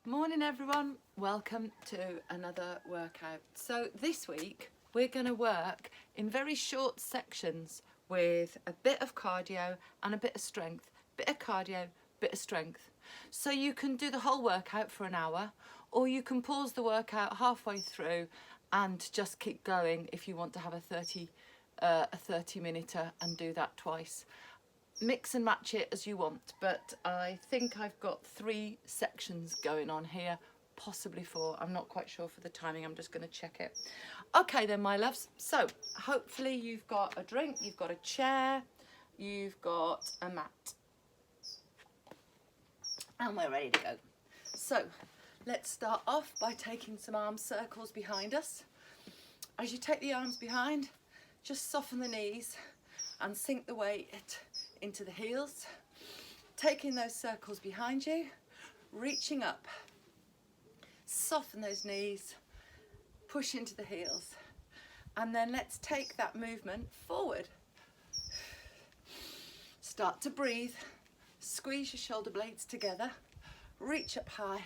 Morning everyone, welcome to another workout. So this week we're going to work in very short sections with a bit of cardio and a bit of strength. Bit of cardio, bit of strength. So you can do the whole workout for an hour, or you can pause the workout halfway through and just keep going if you want to have a 30 minute and do that twice. Mix and match it as you want, but I think I've got 3 sections going on here, possibly 4. I'm not quite sure for the timing. I'm just going to check it. Okay then, my loves, so hopefully you've got a drink, you've got a chair, you've got a mat, and we're ready to go. So let's start off by taking some arm circles behind us. As you take the arms behind, just soften the knees and sink the weight into the heels, taking those circles behind you, reaching up, soften those knees, push into the heels, and then let's take that movement forward. Start to breathe, squeeze your shoulder blades together, reach up high.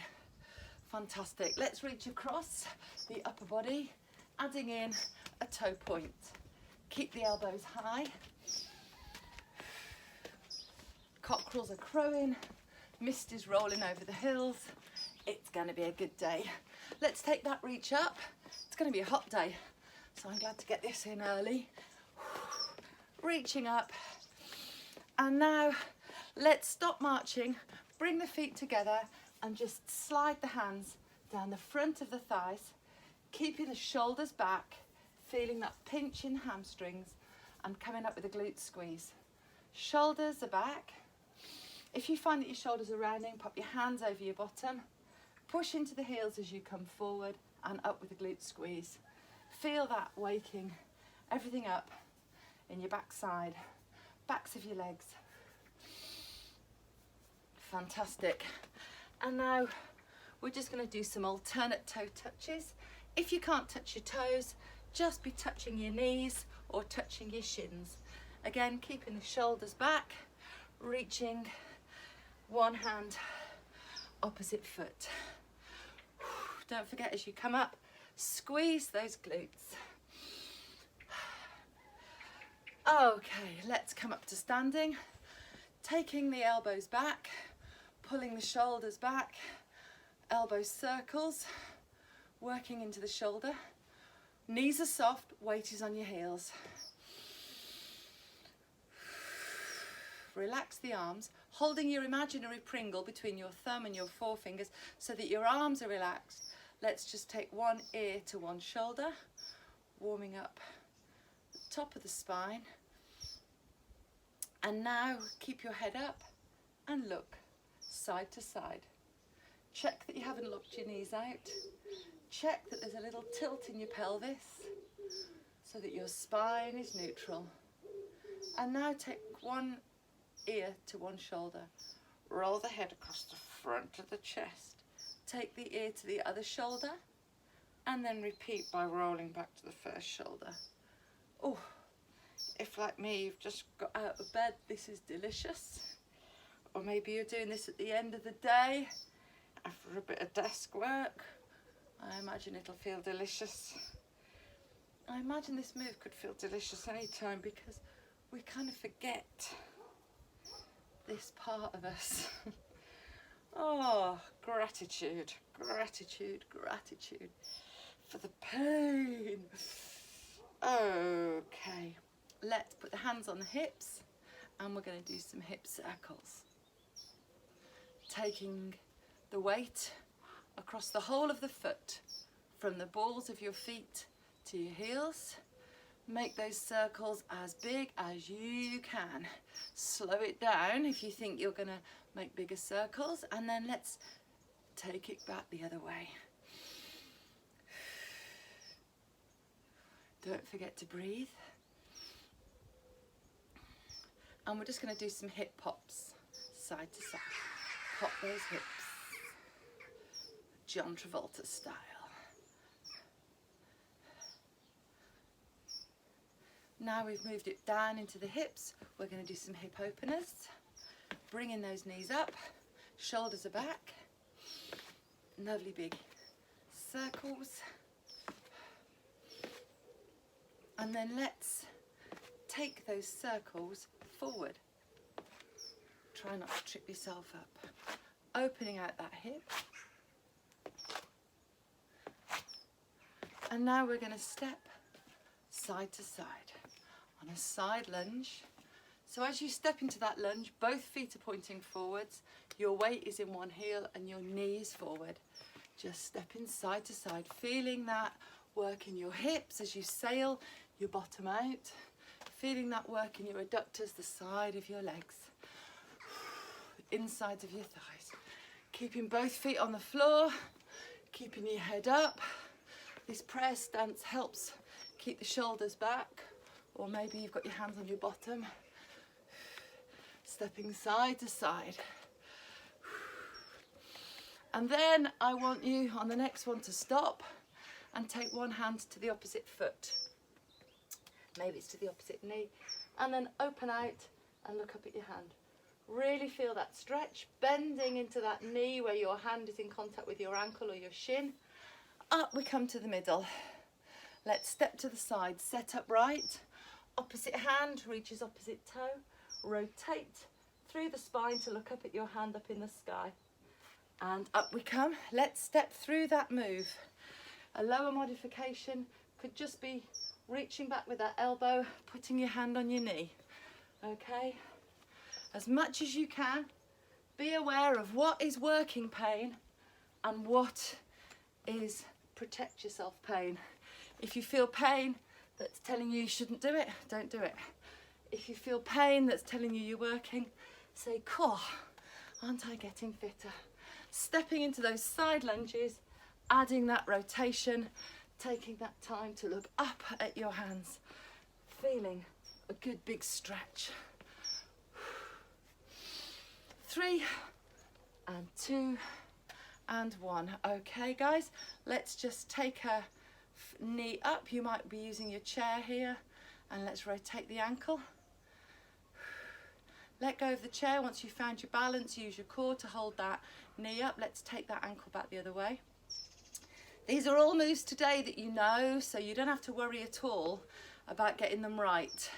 Fantastic. Let's reach across the upper body, adding in a toe point. Keep the elbows high. Cockerels are crowing, mist is rolling over the hills. It's going to be a good day. Let's take that reach up. It's going to be a hot day, so I'm glad to get this in early. Reaching up, and now let's stop marching, bring the feet together and just slide the hands down the front of the thighs, keeping the shoulders back, feeling that pinch in hamstrings and coming up with a glute squeeze. Shoulders are back. If you find that your shoulders are rounding, pop your hands over your bottom, push into the heels as you come forward and up with a glute squeeze. Feel that waking everything up in your backside, backs of your legs. Fantastic. And now we're just going to do some alternate toe touches. If you can't touch your toes, just be touching your knees or touching your shins. Again, keeping the shoulders back, reaching one hand, opposite foot. Don't forget, as you come up, squeeze those glutes. Okay, let's come up to standing, taking the elbows back, pulling the shoulders back, elbow circles, working into the shoulder. Knees are soft, weight is on your heels. Relax the arms, holding your imaginary Pringle between your thumb and your forefingers so that your arms are relaxed. Let's just take one ear to one shoulder, warming up the top of the spine. And now keep your head up and look side to side. Check that you haven't locked your knees out. Check that there's a little tilt in your pelvis so that your spine is neutral. And now take one ear to one shoulder. Roll the head across the front of the chest. Take the ear to the other shoulder and then repeat by rolling back to the first shoulder. Oh, if like me you've just got out of bed, this is delicious. Or maybe you're doing this at the end of the day after a bit of desk work. I imagine it'll feel delicious. I imagine this move could feel delicious anytime because we kind of forget this part of us. Oh, gratitude, gratitude, gratitude for the pain. Okay, let's put the hands on the hips and we're going to do some hip circles. Taking the weight across the whole of the foot, from the balls of your feet to your heels. Make those circles as big as you can. Slow it down if you think you're going to make bigger circles, and then let's take it back the other way. Don't forget to breathe. And we're just going to do some hip pops, side to side. Pop those hips, John Travolta style. Now we've moved it down into the hips, we're going to do some hip openers. Bringing those knees up, shoulders are back. lovely big circles. And then let's take those circles forward. Try not to trip yourself up. Opening out that hip. And now we're going to step side to side on a side lunge. So as you step into that lunge, both feet are pointing forwards, your weight is in one heel and your knee is forward. Just stepping side to side, feeling that work in your hips as you sail your bottom out, feeling that work in your adductors, the side of your legs, insides of your thighs. Keeping both feet on the floor, keeping your head up. This prayer stance helps keep the shoulders back, or maybe you've got your hands on your bottom. Stepping side to side. And then I want you on the next one to stop and take one hand to the opposite foot. Maybe it's to the opposite knee. And then open out and look up at your hand. Really feel that stretch, bending into that knee where your hand is in contact with your ankle or your shin. Up we come to the middle. Let's step to the side, set up right. Opposite hand reaches opposite toe. Rotate through the spine to look up at your hand up in the sky. And up we come. Let's step through that move. A lower modification could just be reaching back with that elbow, putting your hand on your knee. Okay? As much as you can, be aware of what is working pain and what is protect yourself pain. If you feel pain that's telling you you shouldn't do it, don't do it. If you feel pain that's telling you you're working, say, cool, aren't I getting fitter? Stepping into those side lunges, adding that rotation, taking that time to look up at your hands, feeling a good big stretch. 3 and 2 and 1. Okay guys, let's just take a knee up. You might be using your chair here, and let's rotate the ankle. Let go of the chair. Once you've found your balance, use your core to hold that knee up. Let's take that ankle back the other way. These are all moves today that you know, so you don't have to worry at all about getting them right.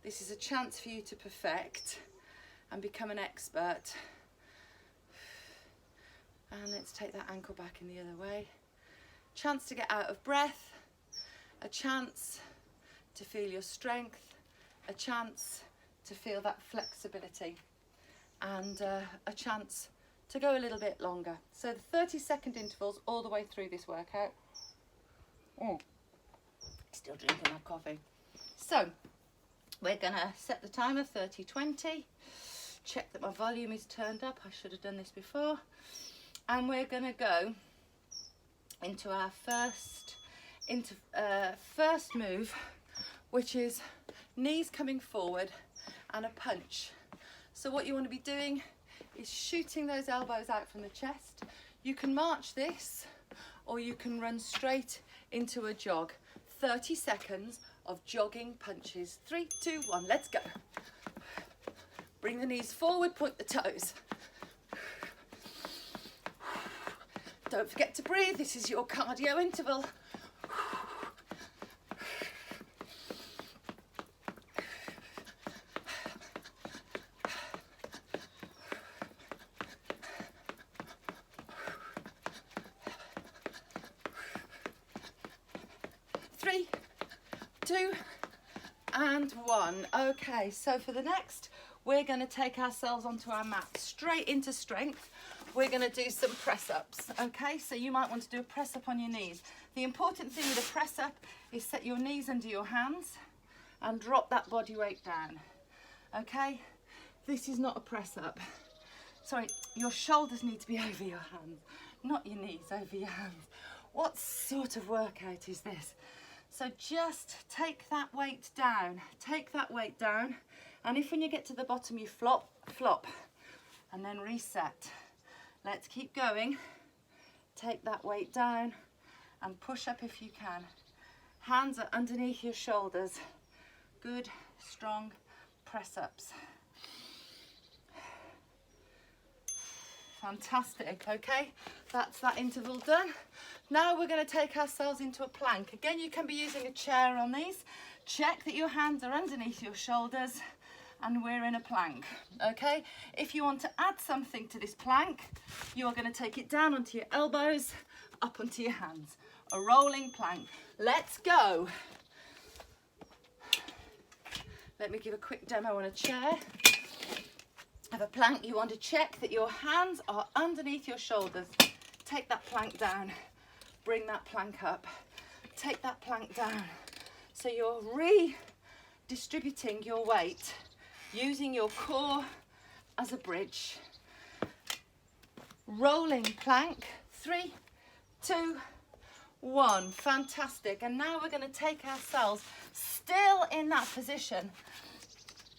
This is a chance for you to perfect and become an expert. And let's take that ankle back in the other way. Chance to get out of breath, a chance to feel your strength, a chance to feel that flexibility, and a chance to go a little bit longer. So the 30-second intervals all the way through this workout. Still drinking my coffee. So we're gonna set the timer 30-20. Check that my volume is turned up. I should have done this before. And we're gonna go into our first move, which is knees coming forward and a punch. So what you want to be doing is shooting those elbows out from the chest. You can march this, or you can run straight into a jog. 30 seconds of jogging punches. 3, 2, 1, let's go. Bring the knees forward, point the toes. Don't forget to breathe, this is your cardio interval. 3, 2 and 1. Okay, so for the next, we're going to take ourselves onto our mat, straight into strength. We're going to do some press ups. Okay, so you might want to do a press up on your knees. The important thing with a press up is set your knees under your hands and drop that body weight down. Okay, this is not a press up. Sorry, your shoulders need to be over your hands, not your knees, over your hands. What sort of workout is this? So just take that weight down, and if when you get to the bottom you flop, flop, and then reset. Let's keep going. Take that weight down and push up if you can. Hands are underneath your shoulders. Good, strong press ups. Fantastic. Okay, that's that interval done. Now we're going to take ourselves into a plank. Again, you can be using a chair on these. Check that your hands are underneath your shoulders and we're in a plank. Okay, if you want to add something to this plank, you are going to take it down onto your elbows, up onto your hands. A rolling plank. Let's go. Let me give a quick demo on a chair. Of a plank, you want to check that your hands are underneath your shoulders. Take that plank down, bring that plank up, take that plank down. So you're redistributing your weight, using your core as a bridge. Rolling plank, 3, 2, 1, fantastic. And now we're going to take ourselves still in that position.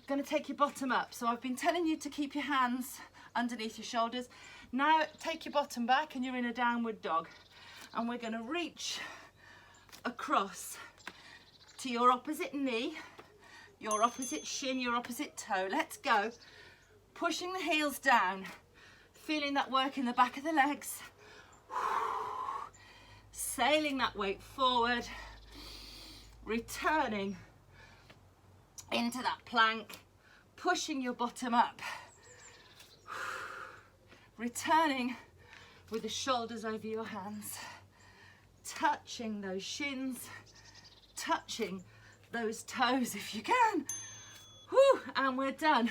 Going to take your bottom up. So I've been telling you to keep your hands underneath your shoulders. Now take your bottom back and you're in a downward dog. And we're going to reach across to your opposite knee, your opposite shin, your opposite toe. Let's go. Pushing the heels down, feeling that work in the back of the legs. Sailing that weight forward, returning into that plank, pushing your bottom up, returning with the shoulders over your hands, touching those shins, touching those toes if you can. Whew, and we're done.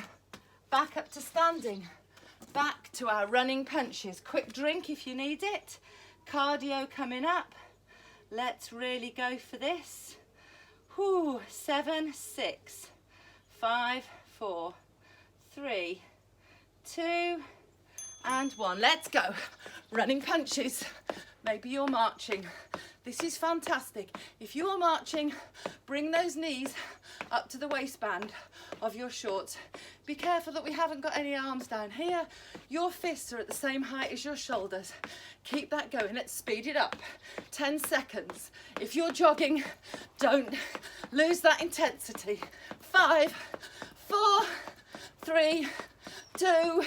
Back up to standing, back to our running punches. Quick drink if you need it. Cardio coming up. Let's really go for this. Whew, 7, 6, 5, 4, 3, 2, and 1. Let's go. Running punches. Maybe you're marching. This is fantastic. If you are marching, bring those knees up to the waistband of your shorts. Be careful that we haven't got any arms down here. Your fists are at the same height as your shoulders. Keep that going. Let's speed it up. 10 seconds. If you're jogging, don't lose that intensity. 5, 4, 3, 2,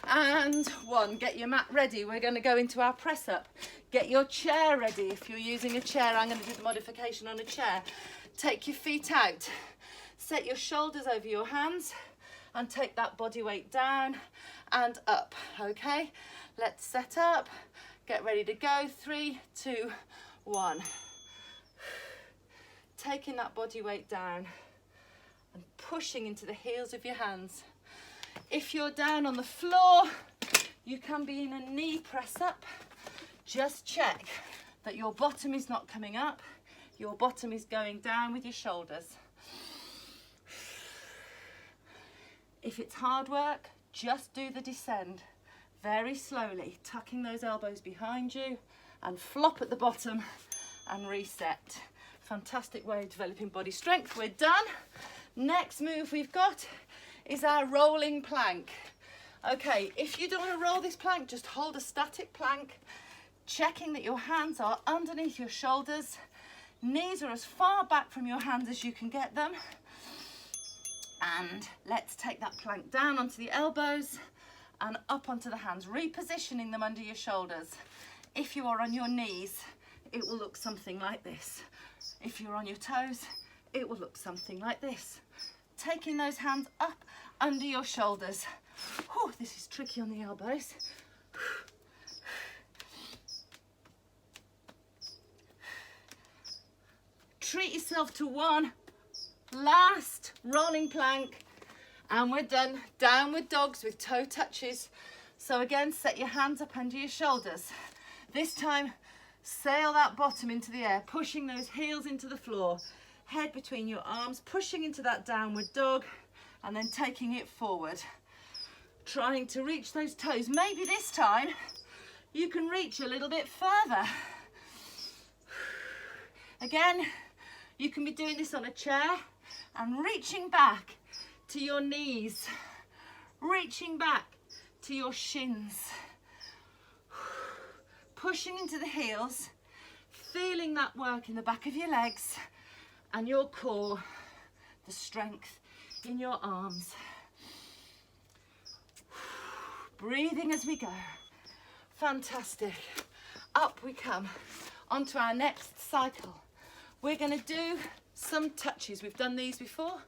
and 1. Get your mat ready. We're going to go into our press up. Get your chair ready. If you're using a chair, I'm going to do the modification on a chair. Take your feet out. Set your shoulders over your hands and take that body weight down and up. Okay, let's set up. Get ready to go. 3, 2, 1. Taking that body weight down and pushing into the heels of your hands. If you're down on the floor, you can be in a knee press up. Just check that your bottom is not coming up, your bottom is going down with your shoulders. If it's hard work, just do the descend very slowly, tucking those elbows behind you and flop at the bottom and reset. Fantastic way of developing body strength. We're done. Next move we've got is our rolling plank. Okay, if you don't want to roll this plank, just hold a static plank, checking that your hands are underneath your shoulders. Knees are as far back from your hands as you can get them. And let's take that plank down onto the elbows and up onto the hands, repositioning them under your shoulders. If you are on your knees, it will look something like this. If you're on your toes, it will look something like this. Taking those hands up under your shoulders. Whew, this is tricky on the elbows. Treat yourself to one last rolling plank and we're done. Downward dogs with toe touches. So again, set your hands up under your shoulders. This time, sail that bottom into the air, pushing those heels into the floor, head between your arms, pushing into that downward dog and then taking it forward. Trying to reach those toes. Maybe this time you can reach a little bit further. Again, you can be doing this on a chair and reaching back to your knees, reaching back to your shins, pushing into the heels, feeling that work in the back of your legs and your core, the strength in your arms. Breathing as we go. Fantastic. Up we come onto our next cycle. We're going to do some touches. We've done these before.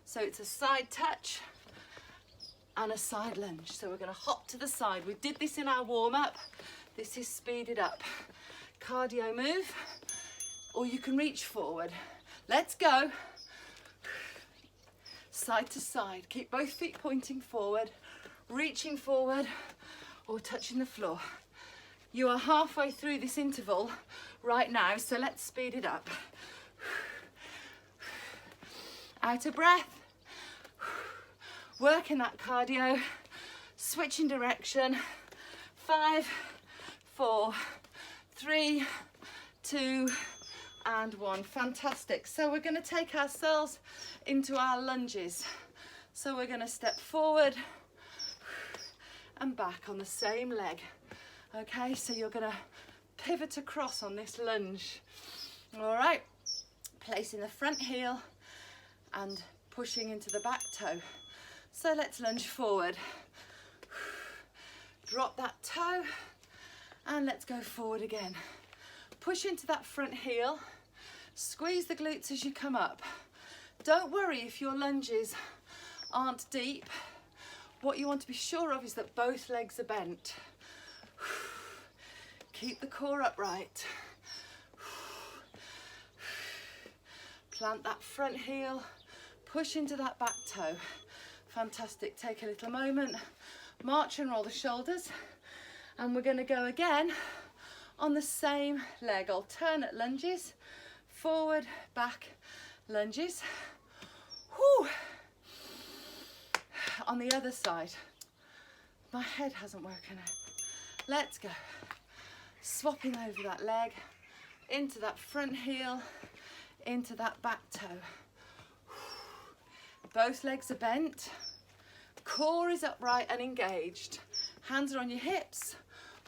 So it's a side touch and a side lunge. So we're going to hop to the side. We did this in our warm-up. This is speeded up. Cardio move, or you can reach forward. Let's go. Side to side. Keep both feet pointing forward, reaching forward, or touching the floor. You are halfway through this interval right now, so let's speed it up. Out of breath. Working that cardio. Switching direction. 5, 4, 3, 2, and 1. Fantastic. So we're going to take ourselves into our lunges. So we're going to step forward and back on the same leg. Okay, so you're going to pivot across on this lunge. All right, placing the front heel and pushing into the back toe. So let's lunge forward. Drop that toe and let's go forward again. Push into that front heel. Squeeze the glutes as you come up. Don't worry if your lunges aren't deep. What you want to be sure of is that both legs are bent. Keep the core upright. Plant that front heel, push into that back toe. Fantastic. Take a little moment, march and roll the shoulders, and we're going to go again on the same leg. Alternate lunges, forward, back, lunges. Whew. On the other side. My head hasn't woken up. Let's go. Swapping over that leg, into that front heel, into that back toe. Both legs are bent. Core is upright and engaged. Hands are on your hips,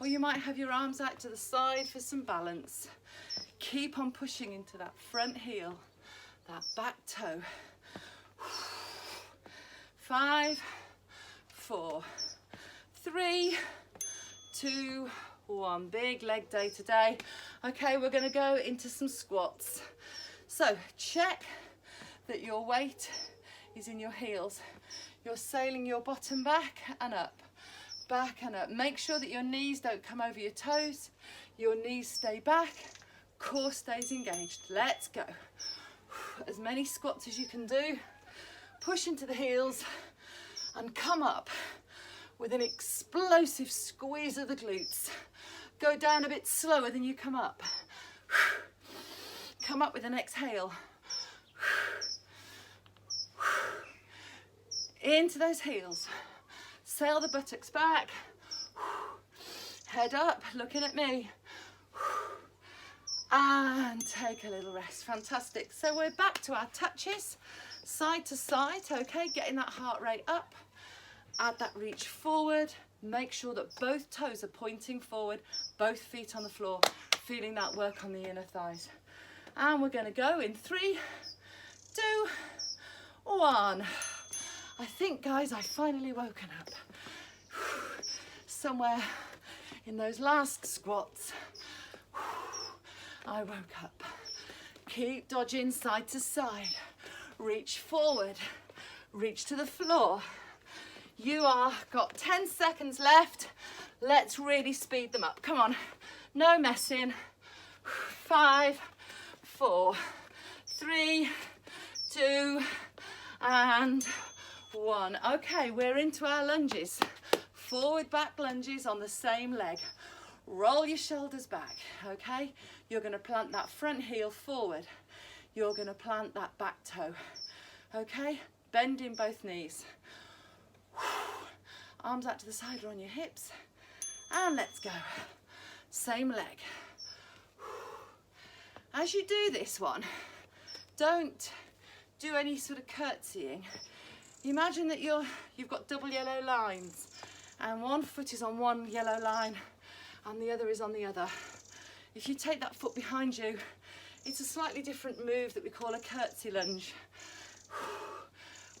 or you might have your arms out to the side for some balance. Keep on pushing into that front heel, that back toe. 5, 4, 3, 2, 1. Big leg day today. Okay, we're going to go into some squats. So check that your weight is in your heels. You're sailing your bottom back and up, back and up. Make sure that your knees don't come over your toes. Your knees stay back, core stays engaged. Let's go. As many squats as you can do. Push into the heels and come up with an explosive squeeze of the glutes. Go down a bit slower than you come up. Come up with an exhale. Into those heels. Sail the buttocks back. Head up, looking at me. And take a little rest. Fantastic. So we're back to our touches. Side to side, okay, getting that heart rate up. Add that reach forward. Make sure that both toes are pointing forward, both feet on the floor, feeling that work on the inner thighs. And we're going to go in 3, 2, 1. I think, guys, I've finally woken up. Somewhere in those last squats, I woke up. Keep dodging side to side. Reach forward, reach to the floor. You are got 10 seconds left. Let's really speed them up. Come on, no messing. 5, 4, 3, 2, and 1. Okay, we're into our lunges. Forward back lunges on the same leg. Roll your shoulders back, okay? You're going to plant that front heel forward. You're going to plant that back toe, okay? Bending both knees. Arms out to the side or on your hips. And let's go. Same leg. As you do this one, don't do any sort of curtsying. Imagine that you've got double yellow lines and one foot is on one yellow line and the other is on the other. If you take that foot behind you, it's a slightly different move that we call a curtsy lunge.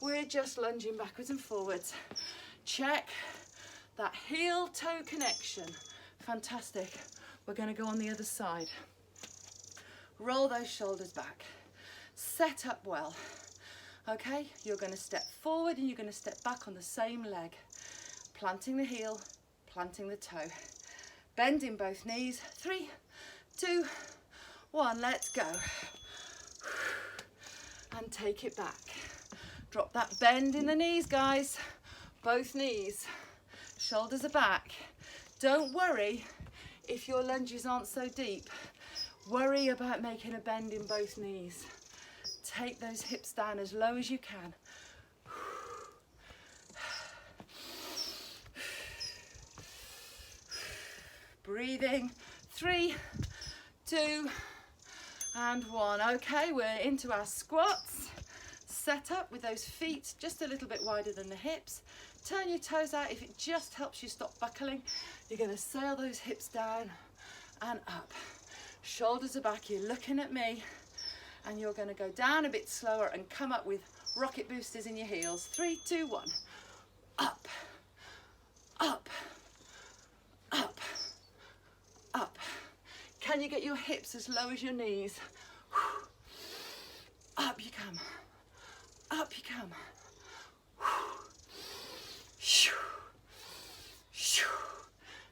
We're just lunging backwards and forwards. Check That heel-toe connection. Fantastic. We're going to go on the other side. Roll those shoulders back. Set up well. Okay, you're going to step forward and you're going to step back on the same leg. Planting the heel, planting the toe. Bending both knees. 3, 2, 1. Let's go. And take it back. Drop that bend in the knees, guys. Both knees. Shoulders are back. Don't worry if your lunges aren't so deep. Worry about making a bend in both knees. Take those hips down as low as you can. Breathing. 3, 2, and 1. Okay, we're into our squats. Set up with those feet just a little bit wider than the hips. Turn your toes out. If it just helps you stop buckling, you're going to sail those hips down and up. Shoulders are back. You're looking at me. And you're going to go down a bit slower and come up with rocket boosters in your heels. 3, 2, 1. Up, up, up, up. Can you get your hips as low as your knees? Up you come. Up you come.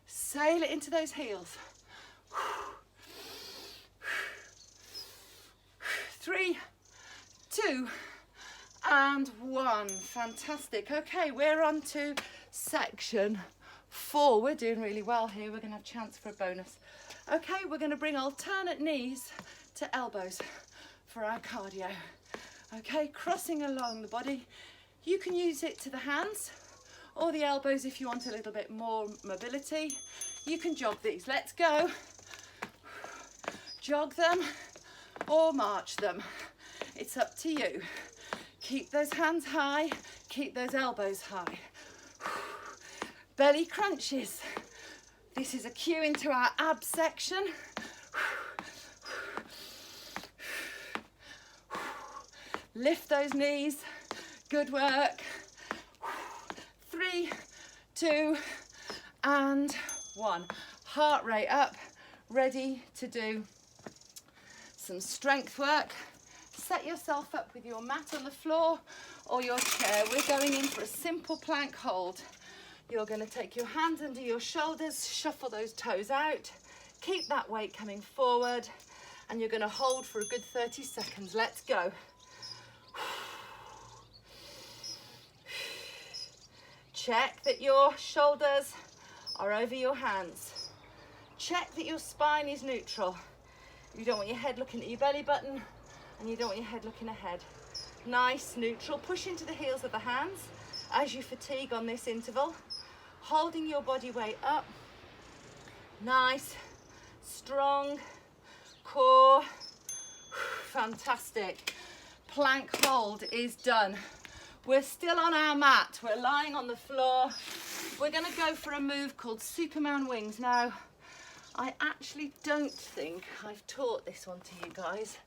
Sail it into those heels. 3, 2, and 1. Fantastic. Okay, we're on to section 4. We're doing really well here. We're going to have a chance for a bonus. Okay, we're going to bring alternate knees to elbows for our cardio. Okay, crossing along the body. You can use it to the hands or the elbows if you want a little bit more mobility. You can jog these. Let's go. Jog them or march them. It's up to you. Keep those hands high, keep those elbows high. Belly crunches. This is a cue into our ab section. Lift those knees. Good work. 3, 2, and 1. Heart rate up, ready to do some strength work. Set yourself up with your mat on the floor or your chair. We're going in for a simple plank hold. You're going to take your hands under your shoulders, shuffle those toes out, keep that weight coming forward, and you're going to hold for a good 30 seconds. Let's go. Check that your shoulders are over your hands. Check that your spine is neutral. You don't want your head looking at your belly button and you don't want your head looking ahead. Nice, neutral. Push into the heels of the hands as you fatigue on this interval. Holding your body weight up. Nice, strong core. Fantastic. Plank hold is done. We're still on our mat. We're lying on the floor. We're going to go for a move called Superman wings. Now, I actually don't think I've taught this one to you guys,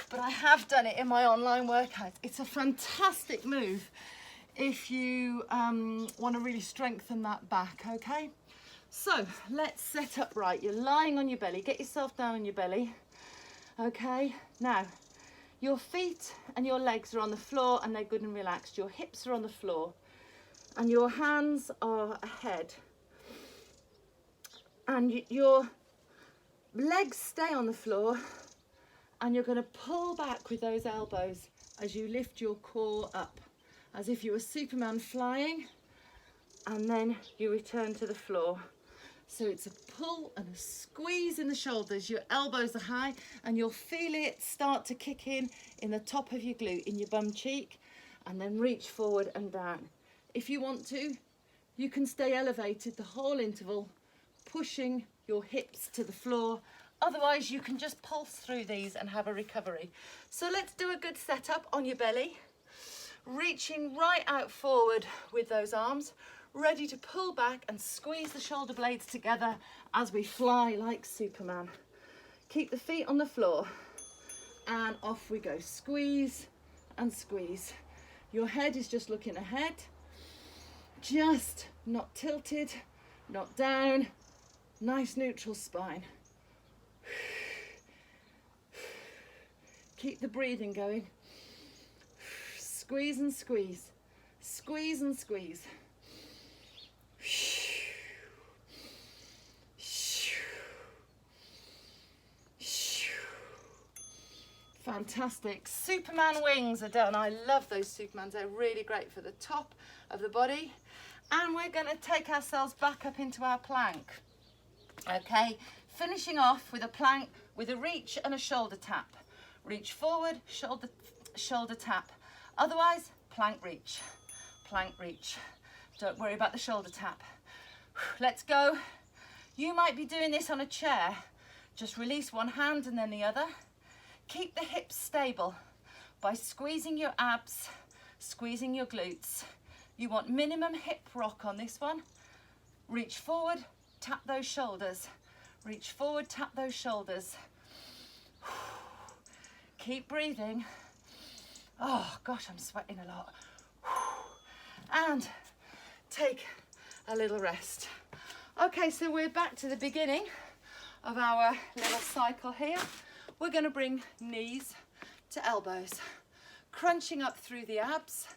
but I have done it in my online workout. It's a fantastic move if you want to really strengthen that back, okay? So let's set up right. You're lying on your belly. Get yourself down on your belly, okay? Now, your feet and your legs are on the floor and they're good and relaxed. Your hips are on the floor and your hands are ahead. And your legs stay on the floor and you're going to pull back with those elbows as you lift your core up, as if you were Superman flying, and then you return to the floor. So it's a pull and a squeeze in the shoulders. Your elbows are high and you'll feel it start to kick in the top of your glute, in your bum cheek, and then reach forward and down. If you want to, you can stay elevated the whole interval, pushing your hips to the floor. Otherwise, you can just pulse through these and have a recovery. So let's do a good setup on your belly, reaching right out forward with those arms, ready to pull back and squeeze the shoulder blades together as we fly like Superman. Keep the feet on the floor and off we go. Squeeze and squeeze. Your head is just looking ahead. just not tilted, not down. Nice neutral spine. Keep the breathing going. Squeeze and squeeze. Squeeze and squeeze. Fantastic. Superman wings are done. I love those Supermans. They're really great for the top of the body. And we're going to take ourselves back up into our plank. Okay, finishing off with a plank with a reach and a shoulder tap. Reach forward, shoulder tap. Otherwise, plank reach, plank reach. Don't worry about the shoulder tap. Let's go. You might be doing this on a chair. Just release one hand and then the other. Keep the hips stable by squeezing your abs, squeezing your glutes. You want minimum hip rock on this one. Reach forward, tap those shoulders. Reach forward, tap those shoulders. Keep breathing. Oh gosh, I'm sweating a lot. And take a little rest. Okay, so we're back to the beginning of our little cycle here. We're going to bring knees to elbows, crunching up through the abs,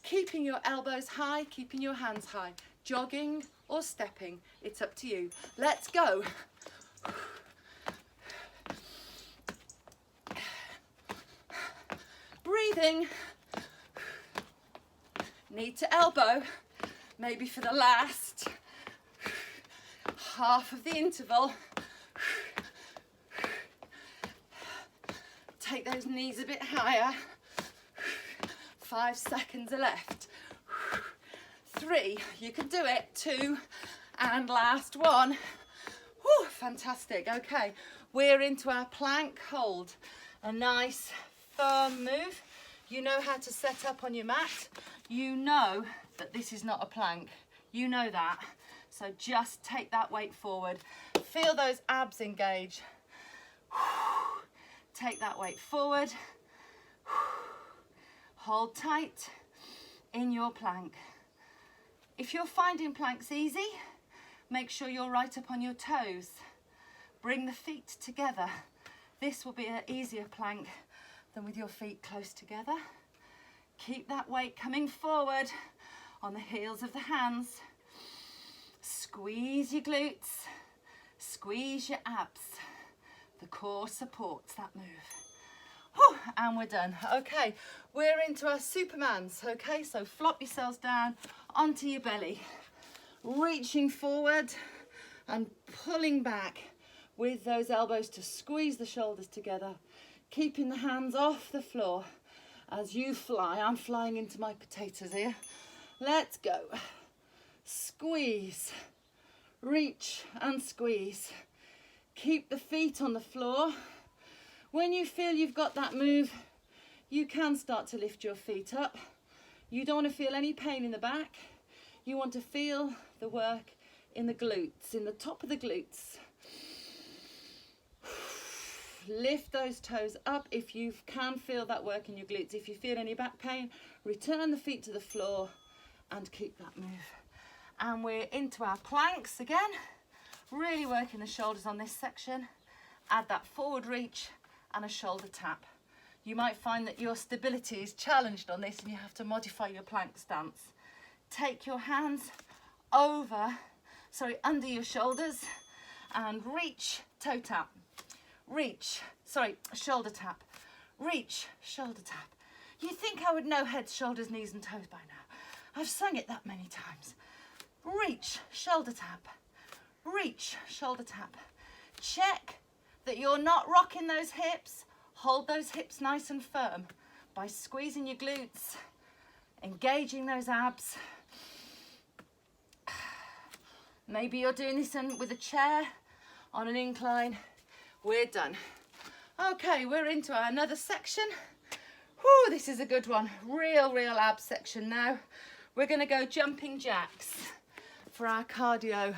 keeping your elbows high, keeping your hands high, jogging or stepping, it's up to you. Let's go. Breathing, knee to elbow, maybe for the last half of the interval. Take those knees a bit higher. 5 seconds are left. 3, you can do it. 2, and last one. Whew, fantastic. Okay, we're into our plank hold. A nice firm move. You know how to set up on your mat. You know that this is not a plank. You know that. So just take that weight forward. Feel those abs engage. Take that weight forward. Hold tight in your plank. If you're finding planks easy, make sure you're right up on your toes. Bring the feet together. This will be an easier plank than with your feet close together. Keep that weight coming forward on the heels of the hands. Squeeze your glutes, squeeze your abs. The core supports that move. Whew, and we're done. Okay, we're into our Supermans. Okay, so flop yourselves down onto your belly, reaching forward and pulling back with those elbows to squeeze the shoulders together, keeping the hands off the floor as you fly. I'm flying into my potatoes here. Let's go. Squeeze, reach and squeeze. Keep the feet on the floor. When you feel you've got that move, you can start to lift your feet up. You don't want to feel any pain in the back. You want to feel the work in the glutes, in the top of the glutes. Lift those toes up if you can feel that work in your glutes. If you feel any back pain, return the feet to the floor and keep that move. And we're into our planks again. Really working the shoulders on this section. Add that forward reach and a shoulder tap. You might find that your stability is challenged on this and you have to modify your plank stance. Take your hands under your shoulders and reach, toe tap. Reach, shoulder tap. Reach, shoulder tap. You'd think I would know heads, shoulders, knees and toes by now. I've sung it that many times. Reach, shoulder tap. Reach, shoulder tap. Check that you're not rocking those hips. Hold those hips nice and firm by squeezing your glutes, engaging those abs. Maybe you're doing this with a chair on an incline. We're done. Okay, we're into another section. Whew, this is a good one. Real ab section now. We're going to go jumping jacks for our cardio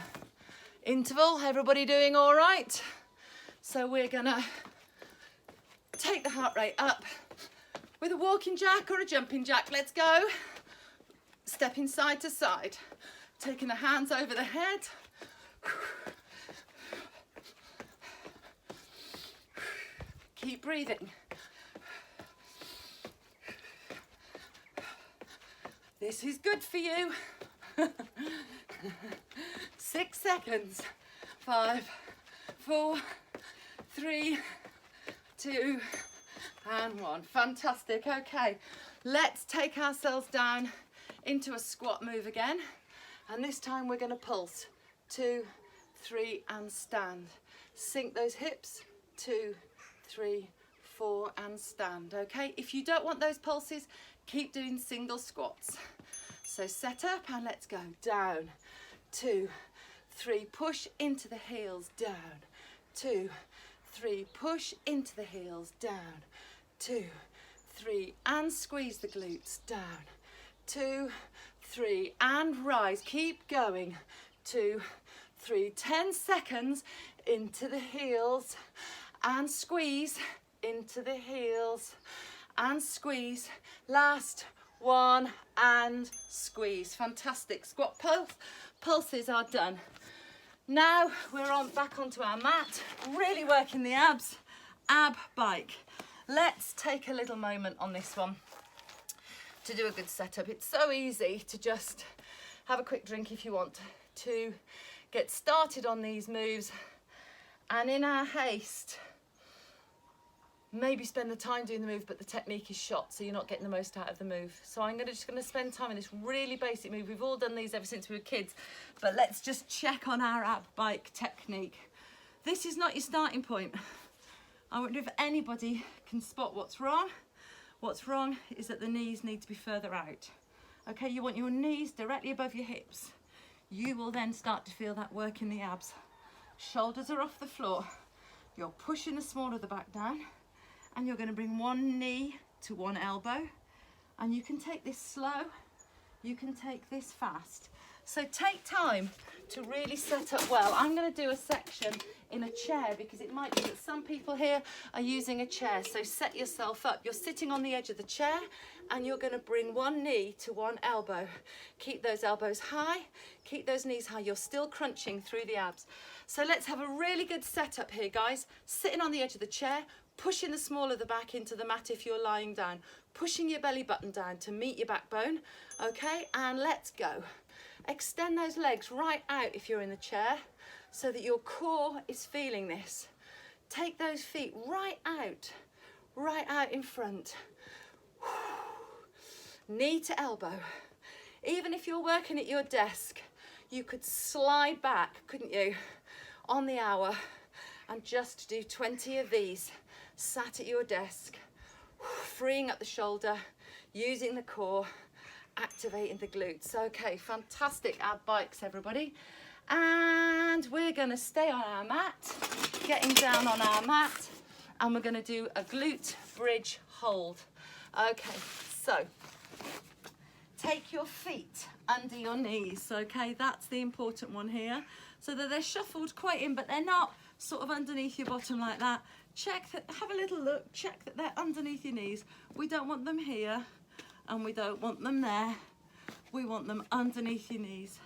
interval. Everybody doing all right? So we're gonna take the heart rate up with a walking jack or a jumping jack. Let's go. Stepping side to side, taking the hands over the head. Keep breathing. This is good for you. 6 seconds. 5, 4, 3, 2, and 1. Fantastic. Okay, let's take ourselves down into a squat move again. And this time we're going to pulse. 2, 3, and stand. Sink those hips. 2, 3, 4, and stand. Okay, if you don't want those pulses, keep doing single squats. So set up and let's go. Down. 2, 3, push into the heels. Down. 2, 3, push into the heels. Down. 2, 3, and squeeze the glutes. Down. 2, 3, and rise. Keep going. 2, 3, 10 seconds into the heels and squeeze into the heels and squeeze. Last 1 and squeeze. Fantastic. Squat pulses are done. Now we're back onto our mat, really working the abs, ab bike. Let's take a little moment on this one to do a good setup. It's so easy to just have a quick drink if you want to get started on these moves, and in our haste maybe spend the time doing the move but the technique is shot, so you're not getting the most out of the move. So I'm just going to spend time in this really basic move. We've all done these ever since we were kids, but let's just check on our ab bike technique. This is not your starting point. I wonder if anybody can spot what's wrong. What's wrong is that the knees need to be further out. Okay, you want your knees directly above your hips. You will then start to feel that work in the abs. Shoulders are off the floor. You're pushing the small of the back down, and you're going to bring one knee to one elbow, and you can take this slow, you can take this fast. So take time to really set up well. I'm going to do a section in a chair because it might be that some people here are using a chair. So set yourself up. You're sitting on the edge of the chair and you're going to bring one knee to one elbow. Keep those elbows high, keep those knees high. You're still crunching through the abs. So let's have a really good setup here, guys. Sitting on the edge of the chair, pushing the small of the back into the mat if you're lying down, pushing your belly button down to meet your backbone. Okay, and let's go. Extend those legs right out if you're in the chair so that your core is feeling this. Take those feet right out in front. Knee to elbow. Even if you're working at your desk, you could slide back, couldn't you, on the hour and just do 20 of these, sat at your desk, freeing up the shoulder, using the core, activating the glutes. Okay, fantastic ab bikes, everybody. And we're going to stay on our mat, getting down on our mat, and we're going to do a glute bridge hold. Okay, so take your feet under your knees. Okay, that's the important one here, so that they're shuffled quite in, but they're not sort of underneath your bottom like that. Check that, have a little look, check that they're underneath your knees. We don't want them here and we don't want them there. We want them underneath your knees.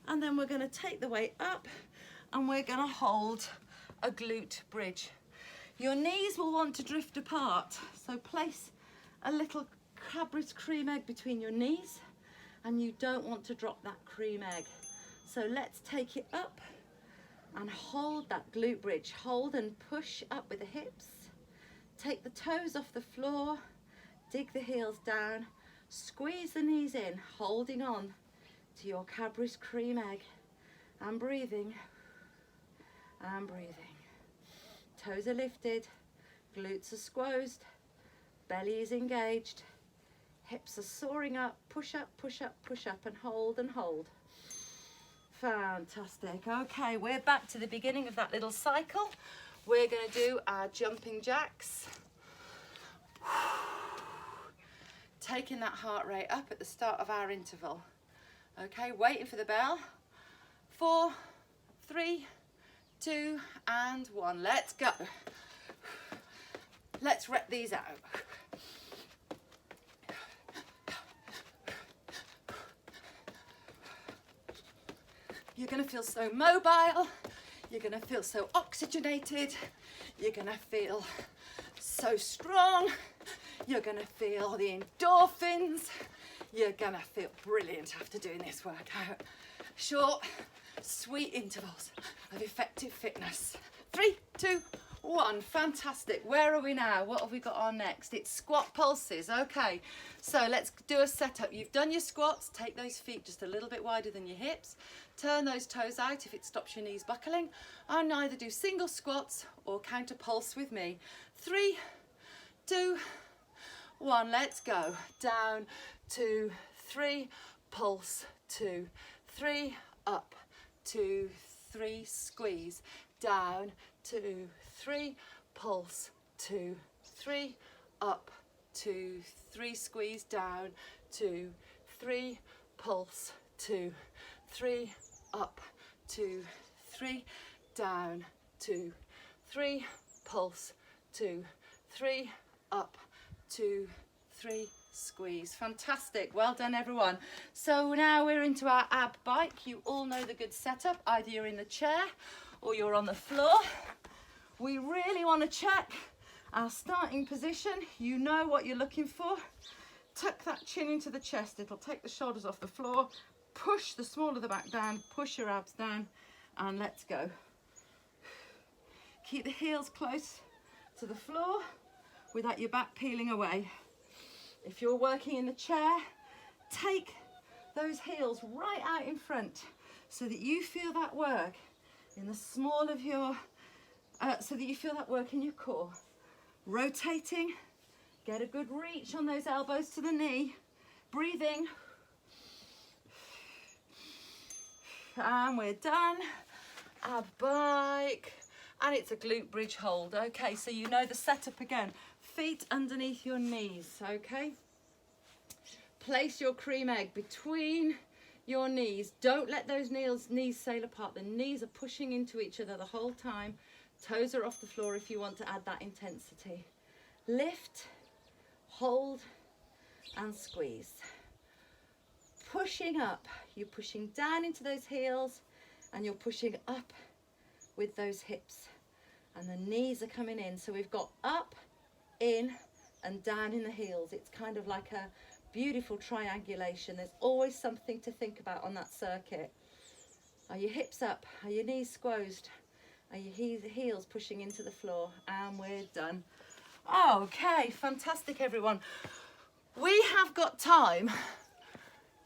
And then we're going to take the weight up and we're going to hold a glute bridge. Your knees will want to drift apart, so place a little Cadbury's cream egg between your knees, and you don't want to drop that cream egg. So let's take it up and hold that glute bridge. Hold and push up with the hips. Take the toes off the floor, dig the heels down, squeeze the knees in, holding on to your Cadbury's cream egg, and breathing, and breathing. Toes are lifted, glutes are squozed, belly is engaged, hips are soaring up, push up, push up, push up, and hold and hold. Fantastic. Okay, we're back to the beginning of that little cycle. We're going to do our jumping jacks. Taking that heart rate up at the start of our interval. Okay, waiting for the bell. 4, 3, 2, and 1. Let's go. Let's rep these out. You're going to feel so mobile. You're going to feel so oxygenated. You're going to feel so strong. You're going to feel the endorphins. You're going to feel brilliant after doing this workout. Short, sweet intervals of effective fitness. 3, 2, 1. Fantastic. Where are we now? What have we got on next? It's squat pulses. Okay, so let's do a setup. You've done your squats. Take those feet just a little bit wider than your hips. Turn those toes out if it stops your knees buckling. And either do single squats or counter pulse with me. 3, 2, 1. Let's go. Down, 2, 3. Pulse, 2, 3. Up, 2, 3. Squeeze. Down, 2, 3. Pulse, 2, 3. Up, 2, 3. Squeeze. Down, 2, 3. Pulse, 2, 3. Up, 2, 3. Down, 2, 3. Pulse, 2, 3. Up, 2, 3. Squeeze. Fantastic. Well done, everyone. So now we're into our ab bike. You all know the good setup. Either you're in the chair or you're on the floor. We really want to check our starting position. You know what you're looking for. Tuck that chin into the chest. It'll take the shoulders off the floor. Push the small of the back down. Push your abs down. And let's go. Keep the heels close to the floor without your back peeling away. If you're working in the chair, take those heels right out in front so that you feel that work in the small of your, so that you feel that work in your core. Rotating, get a good reach on those elbows to the knee. Breathing. And we're done. Our bike. And it's a glute bridge hold. Okay, so you know the setup again. Feet underneath your knees, okay? Place your cream egg between your knees. Don't let those knees sail apart. The knees are pushing into each other the whole time. Toes are off the floor if you want to add that intensity. Lift, hold, and squeeze. Pushing up. You're pushing down into those heels and you're pushing up with those hips. And the knees are coming in. So we've got up, in and down in the heels. It's kind of like a beautiful triangulation. There's always something to think about on that circuit. Are your hips up? Are your knees squozed? Are your heels pushing into the floor? And we're done. Okay, fantastic, everyone. We have got time,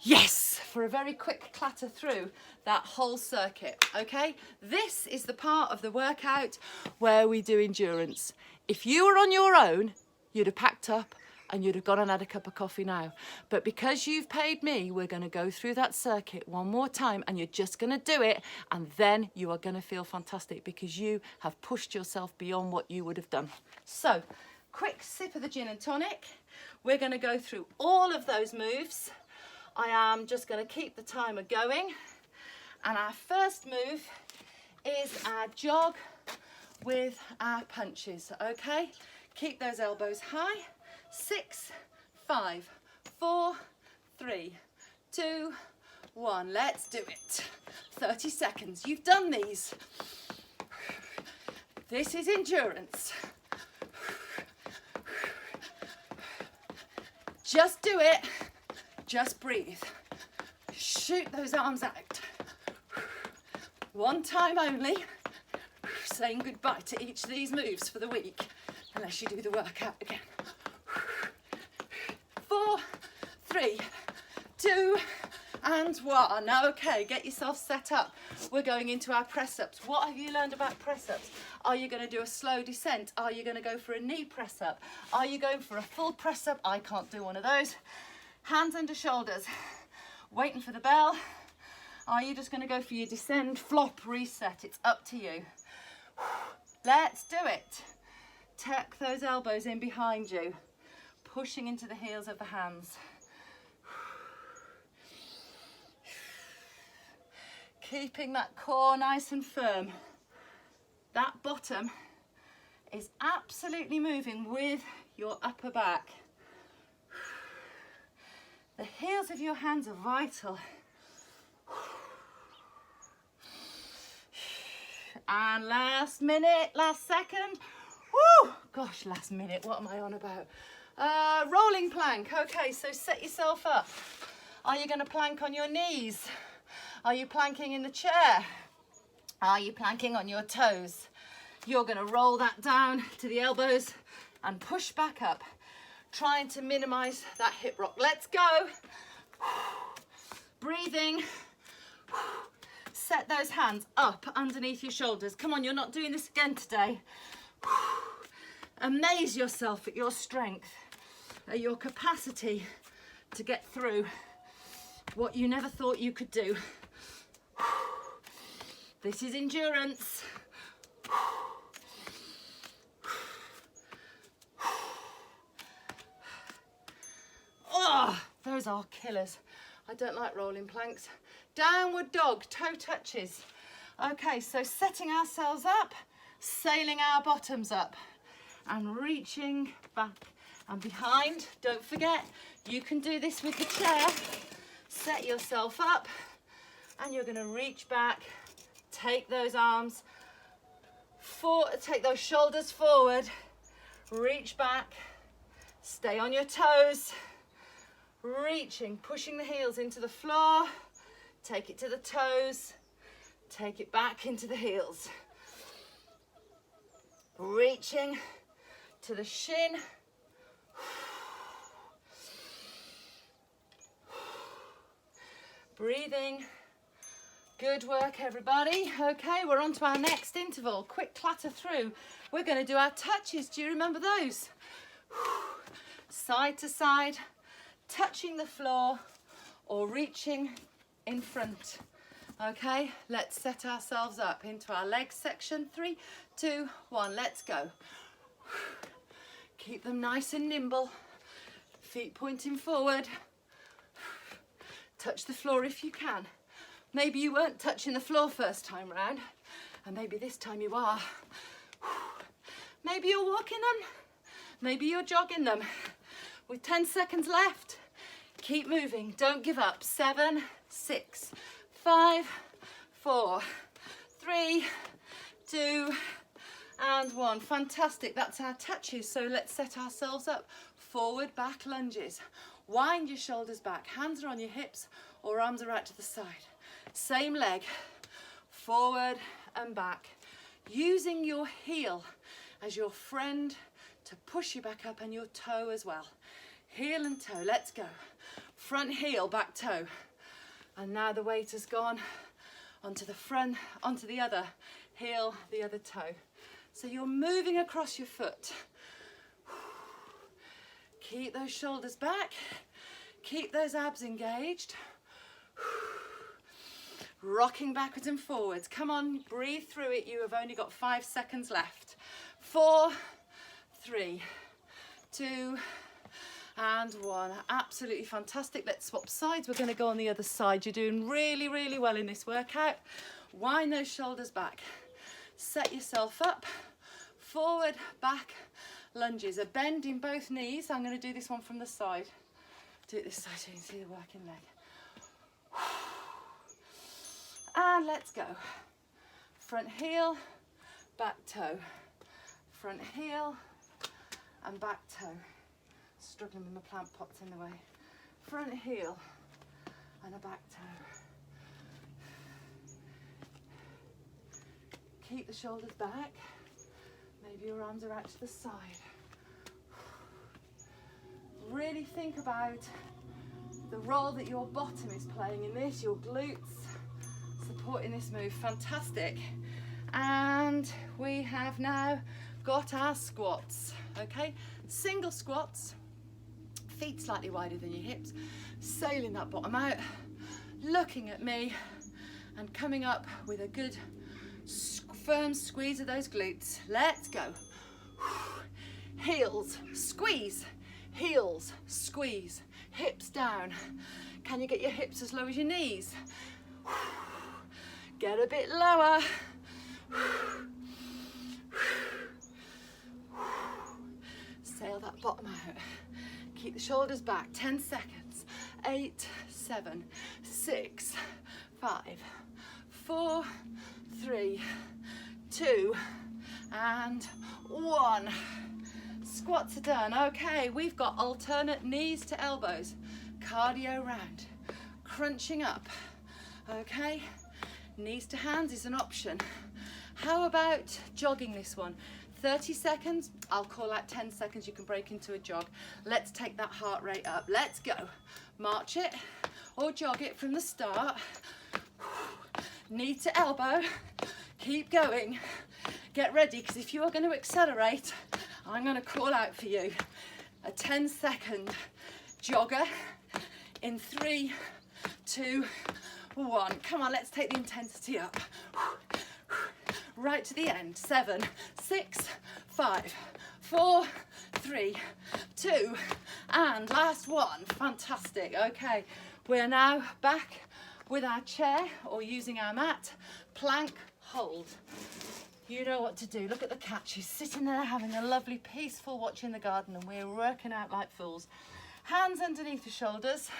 yes, for a very quick clatter through that whole circuit, okay? This is the part of the workout where we do endurance. If you were on your own, you'd have packed up and you'd have gone and had a cup of coffee now. But because you've paid me, we're going to go through that circuit one more time and you're just going to do it and then you are going to feel fantastic because you have pushed yourself beyond what you would have done. So, quick sip of the gin and tonic. We're going to go through all of those moves. I am just going to keep the timer going. And our first move is our jog with our punches, okay? Keep those elbows high. 6, 5, 4, 3, 2, 1. Let's do it. 30 seconds. You've done these. This is endurance. Just do it. Just breathe. Shoot those arms out. One time only. Saying goodbye to each of these moves for the week, unless you do the workout again. 4, 3, 2, and 1. Okay, get yourself set up. We're going into our press-ups. What have you learned about press-ups? Are you going to do a slow descent? Are you going to go for a knee press-up? Are you going for a full press-up? I can't do one of those. Hands under shoulders. Waiting for the bell. Are you just going to go for your descend, flop, reset? It's up to you. Let's do it. Tuck those elbows in behind you, pushing into the heels of the hands. Keeping that core nice and firm. That bottom is absolutely moving with your upper back. The heels of your hands are vital. And last minute, last second. Woo! Gosh, last minute, what am I on about? Rolling plank. Okay, so set yourself up. Are you going to plank on your knees? Are you planking in the chair? Are you planking on your toes? You're going to roll that down to the elbows and push back up, trying to minimize that hip rock. Let's go. Breathing. Set those hands up underneath your shoulders. Come on, you're not doing this again today. Amaze yourself at your strength, at your capacity to get through what you never thought you could do. This is endurance. Oh, those are killers. I don't like rolling planks. Downward dog, toe touches. Okay, so setting ourselves up, sailing our bottoms up and reaching back and behind. Don't forget, you can do this with the chair. Set yourself up and you're going to reach back, take those arms forward, take those shoulders forward, reach back, stay on your toes, reaching, pushing the heels into the floor, take it to the toes, take it back into the heels, reaching to the shin, breathing. Good work, everybody. Okay, we're on to our next interval. Quick clatter through. We're going to do our touches. Do you remember those? Side to side, touching the floor or reaching in front. Okay, let's set ourselves up into our legs section. 3, 2, 1, let's go. Keep them nice and nimble. Feet pointing forward. Touch the floor if you can. Maybe you weren't touching the floor first time round, and maybe this time you are. Maybe you're walking them. Maybe you're jogging them. With 10 seconds left, keep moving. Don't give up. 7, 6, 5, 4, 3, 2, and 1. Fantastic. That's our touches. So let's set ourselves up. Forward, back lunges. Wind your shoulders back. Hands are on your hips or arms are out to the side. Same leg, forward and back. Using your heel as your friend to push you back up and your toe as well. Heel and toe, let's go. Front heel, back toe. And now the weight has gone onto the front, onto the other heel, the other toe. So you're moving across your foot. Keep those shoulders back. Keep those abs engaged. Rocking backwards and forwards. Come on, breathe through it. You have only got 5 seconds left. 4, 3, 2, and 1. Absolutely fantastic. Let's swap sides. We're going to go on the other side. You're doing really, really well in this workout. Wind those shoulders back. Set yourself up. Forward, back, lunges. A bend in both knees. I'm going to do this one from the side. Do it this side so you can see the working leg. And let's go. Front heel, back toe. Front heel and back toe. Struggling with my plant pots in the way. Front heel and a back toe. Keep the shoulders back. Maybe your arms are out to the side. Really think about the role that your bottom is playing in this, your glutes. Supporting this move, fantastic. And we have now got our squats, okay? Single squats, feet slightly wider than your hips, sailing that bottom out, looking at me and coming up with a good firm squeeze of those glutes. Let's go. Heels, squeeze, heels, squeeze, hips down. Can you get your hips as low as your knees? Get a bit lower. Sail that bottom out. Keep the shoulders back. 10 seconds. 8, 7, 6, 5, 4, 3, 2, and 1. Squats are done. Okay, we've got alternate knees to elbows. Cardio round. Crunching up. Okay, knees to hands is an option. How about jogging this one? 30 seconds, I'll call out 10 seconds, you can break into a jog. Let's take that heart rate up. Let's go. March it or jog it from the start. Knee to elbow. Keep going. Get ready, because if you are going to accelerate, I'm going to call out for you a 10-second jogger in 3, 2, 1. Come on, let's take the intensity up. Right to the end. 7, 6, 5, 4, 3, 2, and last one. Fantastic. Okay, we're now back with our chair or using our mat. Plank hold. You know what to do. Look at the cat. She's sitting there having a lovely peaceful watch in the garden, and we're working out like fools. Hands underneath the shoulders.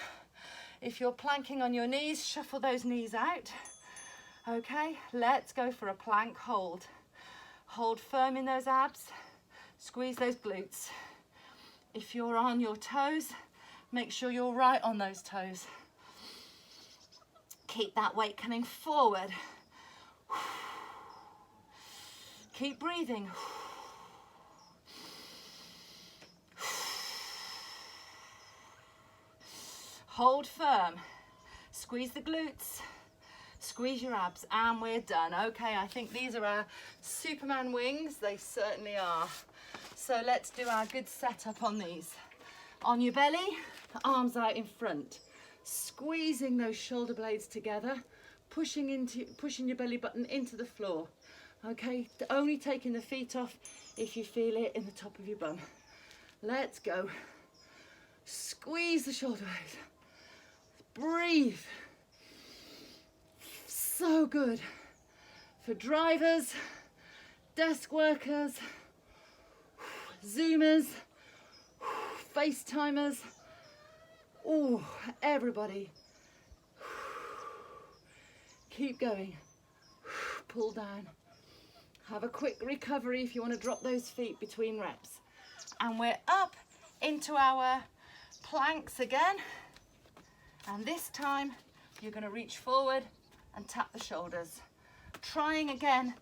If you're planking on your knees, shuffle those knees out. Okay, let's go for a plank hold. Hold firm in those abs, squeeze those glutes. If you're on your toes, make sure you're right on those toes. Keep that weight coming forward. Keep breathing. Hold firm, squeeze the glutes. Squeeze your abs, and we're done. Okay, I think these are our Superman wings. They certainly are. So let's do our good setup on these. On your belly, arms out in front. Squeezing those shoulder blades together, pushing your belly button into the floor. Okay, only taking the feet off if you feel it in the top of your bum. Let's go. Squeeze the shoulder blades. Breathe. So good for drivers, desk workers, Zoomers, FaceTimers. Oh, everybody. Keep going. Pull down. Have a quick recovery if you want to drop those feet between reps. And we're up into our planks again. And this time you're going to reach forward and tap the shoulders. Trying again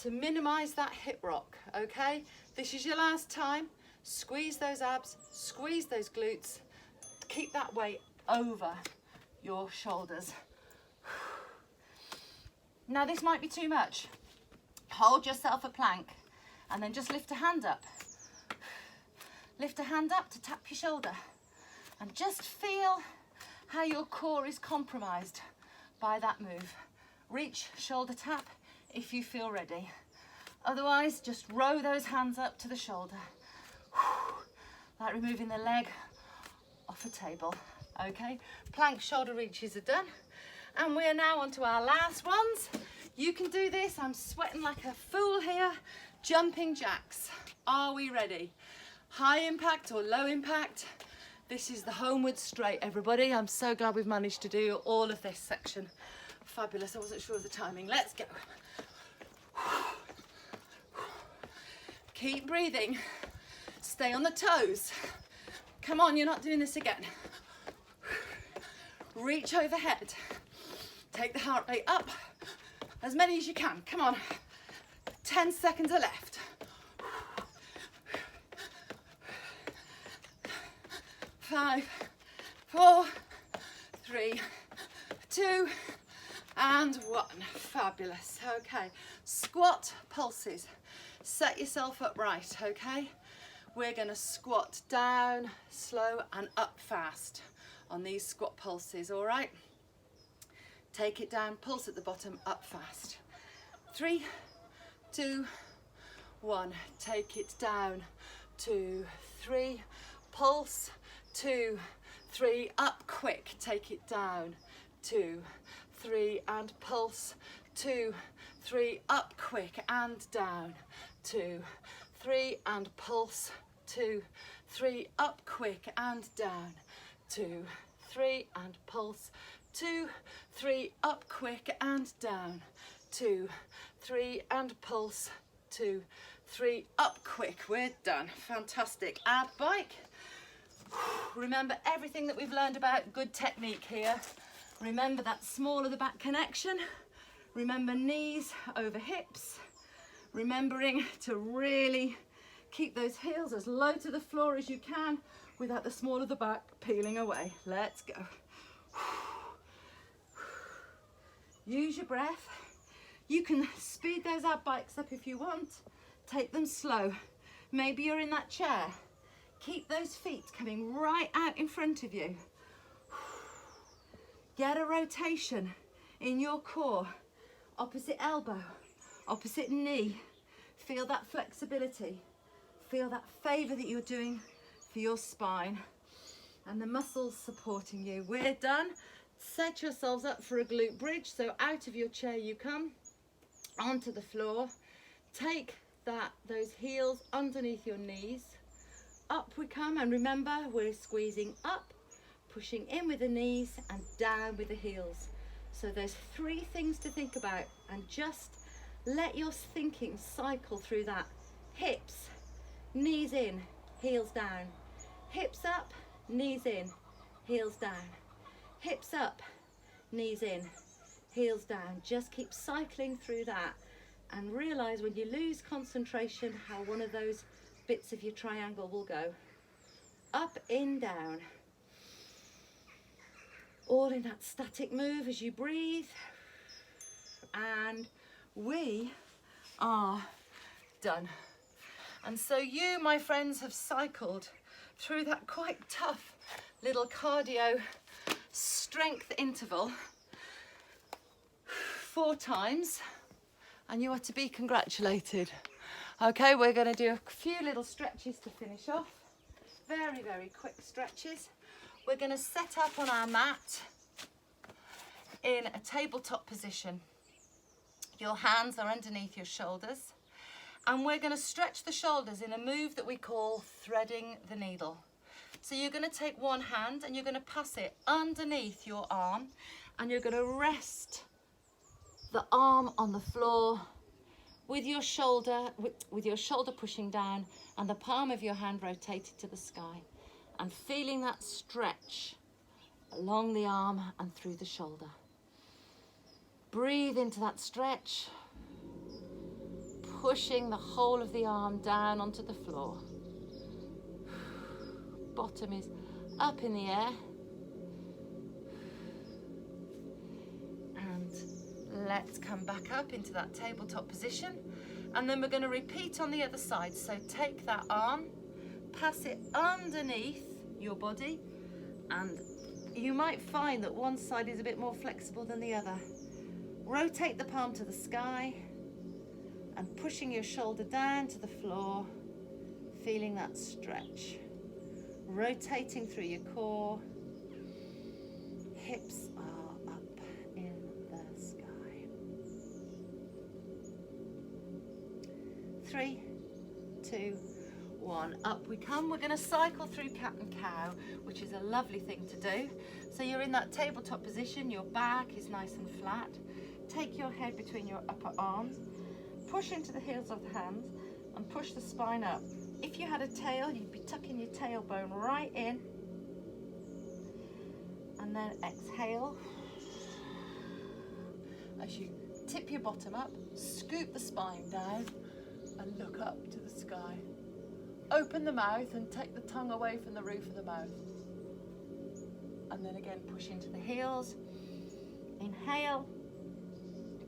to minimize that hip rock, okay? This is your last time. Squeeze those abs, squeeze those glutes. Keep that weight over your shoulders. Now this might be too much. Hold yourself a plank and then just lift a hand up. Lift a hand up to tap your shoulder and just feel how your core is compromised by that move. Reach, shoulder tap if you feel ready. Otherwise, just row those hands up to the shoulder. Like removing the leg off a table. Okay, plank shoulder reaches are done. And we are now on to our last ones. You can do this. I'm sweating like a fool here. Jumping jacks. Are we ready? High impact or low impact? This is the homeward straight, everybody. I'm so glad we've managed to do all of this section. Fabulous. I wasn't sure of the timing. Let's go. Keep breathing. Stay on the toes. Come on, you're not doing this again. Reach overhead. Take the heart rate up. As many as you can. Come on. 10 seconds are left. 5, 4, 3, 2, and 1. Fabulous. Okay. Squat pulses. Set yourself up right, okay? We're going to squat down, slow, and up fast on these squat pulses, all right? Take it down, pulse at the bottom, up fast. 3, 2, 1. Take it down, 2, 3, pulse, 2, 3, up quick. Take it down, 2, 3, and pulse, 2, 3, up quick and down, 2, 3, and pulse, 2, 3, up quick and down, 2, 3, and pulse, 2, 3, up quick and down, 2, 3, and pulse, 2, 3, up quick, we're done. Fantastic. Ab bike. Remember everything that we've learned about good technique here. Remember that small of the back connection. Remember knees over hips. Remembering to really keep those heels as low to the floor as you can without the small of the back peeling away. Let's go. Use your breath. You can speed those ab bikes up if you want. Take them slow. Maybe you're in that chair. Keep those feet coming right out in front of you. Get a rotation in your core. Opposite elbow, opposite knee. Feel that flexibility. Feel that favor that you're doing for your spine and the muscles supporting you. We're done. Set yourselves up for a glute bridge. So out of your chair you come, onto the floor. Take those heels underneath your knees. Up we come, and remember we're squeezing up, pushing in with the knees and down with the heels. So there's 3 things to think about, and just let your thinking cycle through that. Hips, knees in, heels down. Hips up, knees in, heels down. Hips up, knees in, heels down. Just keep cycling through that, and realize when you lose concentration how one of those bits of your triangle will go. Up, in, down. All in that static move as you breathe. And we are done. And so you, my friends, have cycled through that quite tough little cardio strength interval 4 times, and you are to be congratulated. Okay, we're going to do a few little stretches to finish off. Very, very quick stretches. We're going to set up on our mat in a tabletop position. Your hands are underneath your shoulders, and we're going to stretch the shoulders in a move that we call threading the needle. So you're going to take one hand and you're going to pass it underneath your arm, and you're going to rest the arm on the floor with your shoulder pushing down and the palm of your hand rotated to the sky, and feeling that stretch along the arm and through the shoulder. Breathe into that stretch, pushing the whole of the arm down onto the floor. Bottom is up in the air. And let's come back up into that tabletop position. And then we're going to repeat on the other side. So take that arm, pass it underneath your body, and you might find that one side is a bit more flexible than the other. Rotate the palm to the sky and pushing your shoulder down to the floor, feeling that stretch. Rotating through your core. Hips are up in the sky. 3, 2, 1. Up we come. We're going to cycle through cat and cow, which is a lovely thing to do. So you're in that tabletop position. Your back is nice and flat. Take your head between your upper arms. Push into the heels of the hands and push the spine up. If you had a tail, you'd be tucking your tailbone right in. And then exhale. As you tip your bottom up, scoop the spine down and look up to the sky. Open the mouth and take the tongue away from the roof of the mouth. And then again, push into the heels. Inhale.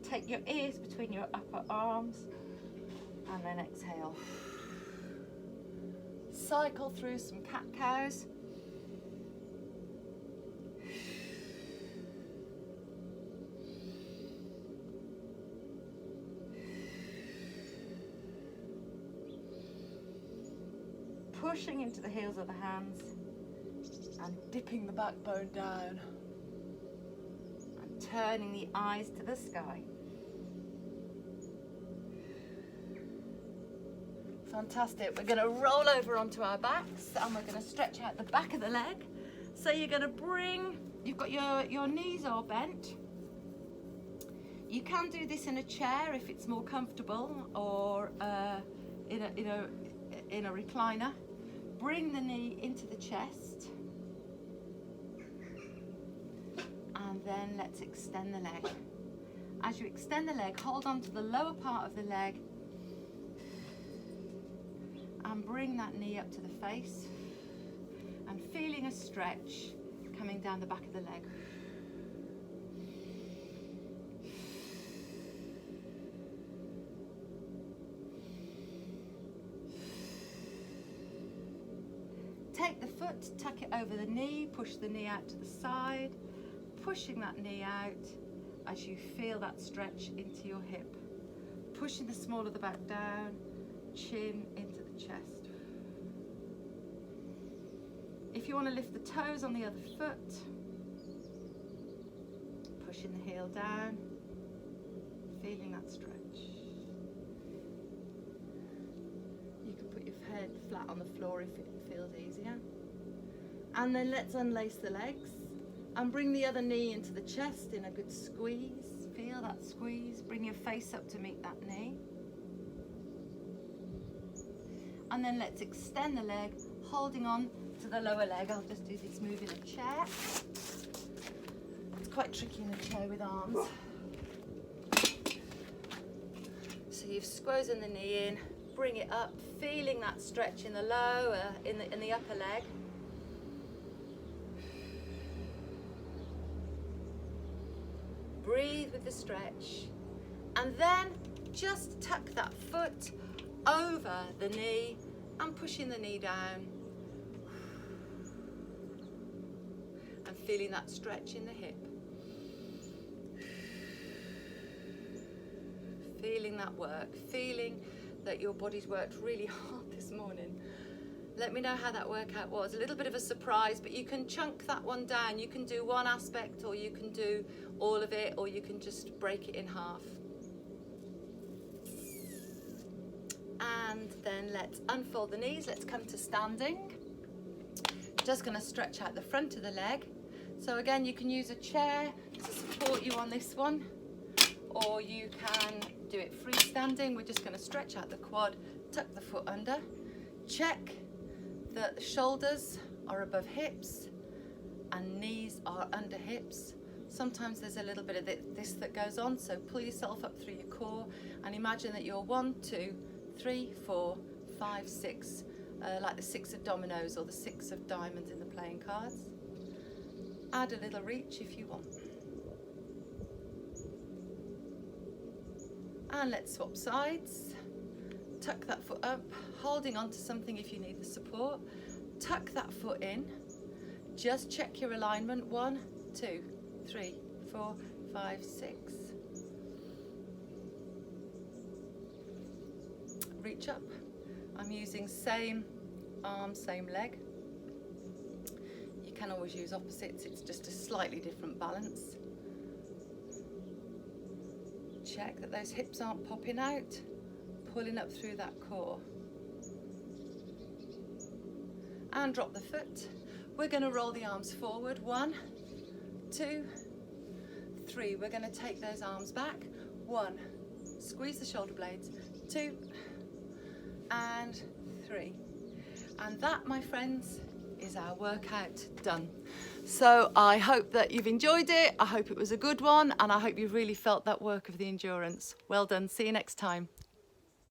Take your ears between your upper arms. And then exhale. Cycle through some cat-cows. Pushing into the heels of the hands and dipping the backbone down and turning the eyes to the sky. Fantastic. We're going to roll over onto our backs and we're going to stretch out the back of the leg. So you're going to you've got your knees all bent. You can do this in a chair if it's more comfortable, or in a recliner. Bring the knee into the chest, and then let's extend the leg. As you extend the leg, hold on to the lower part of the leg and bring that knee up to the face, and feeling a stretch coming down the back of the leg. Take the foot, tuck it over the knee, push the knee out to the side, pushing that knee out as you feel that stretch into your hip. Pushing the small of the back down, chin into the chest. If you want to lift the toes on the other foot, pushing the heel down, feeling that stretch. You can put your head flat on the floor if it feels easier. And then let's unlace the legs and bring the other knee into the chest in a good squeeze. Feel that squeeze. Bring your face up to meet that knee. And then let's extend the leg, holding on to the lower leg. I'll just do this move in a chair. It's quite tricky in a chair with arms. So you've squozen the knee in, bring it up, feeling that stretch in the lower, in the upper leg. Breathe with the stretch, and then just tuck that foot over the knee and pushing the knee down, and feeling that stretch in the hip. Feeling that work, feeling that your body's worked really hard this morning. Let me know how that workout was. A little bit of a surprise, but you can chunk that one down. You can do one aspect, or you can do all of it, or you can just break it in half. And then let's unfold the knees. Let's come to standing. Just going to stretch out the front of the leg. So again, you can use a chair to support you on this one, or you can do it freestanding. We're just going to stretch out the quad, tuck the foot under, check that the shoulders are above hips and knees are under hips. Sometimes there's a little bit of this that goes on, so pull yourself up through your core and imagine that you're 1, 2, 3, 4, 5, 6, like the 6 of dominoes or the 6 of diamonds in the playing cards. Add a little reach if you want. And let's swap sides. Tuck that foot up, holding on to something if you need the support. Tuck that foot in. Just check your alignment. 1, 2, 3, 4, 5, 6. Reach up. I'm using same arm, same leg. You can always use opposites, it's just a slightly different balance. Check that those hips aren't popping out, pulling up through that core. And drop the foot. We're going to roll the arms forward. 1, 2, 3. We're going to take those arms back. 1. Squeeze the shoulder blades. 2 and 3. And that, my friends, is our workout done. So I hope that you've enjoyed it. I hope it was a good one, and I hope you really felt that work of the endurance. Well done. See you next time.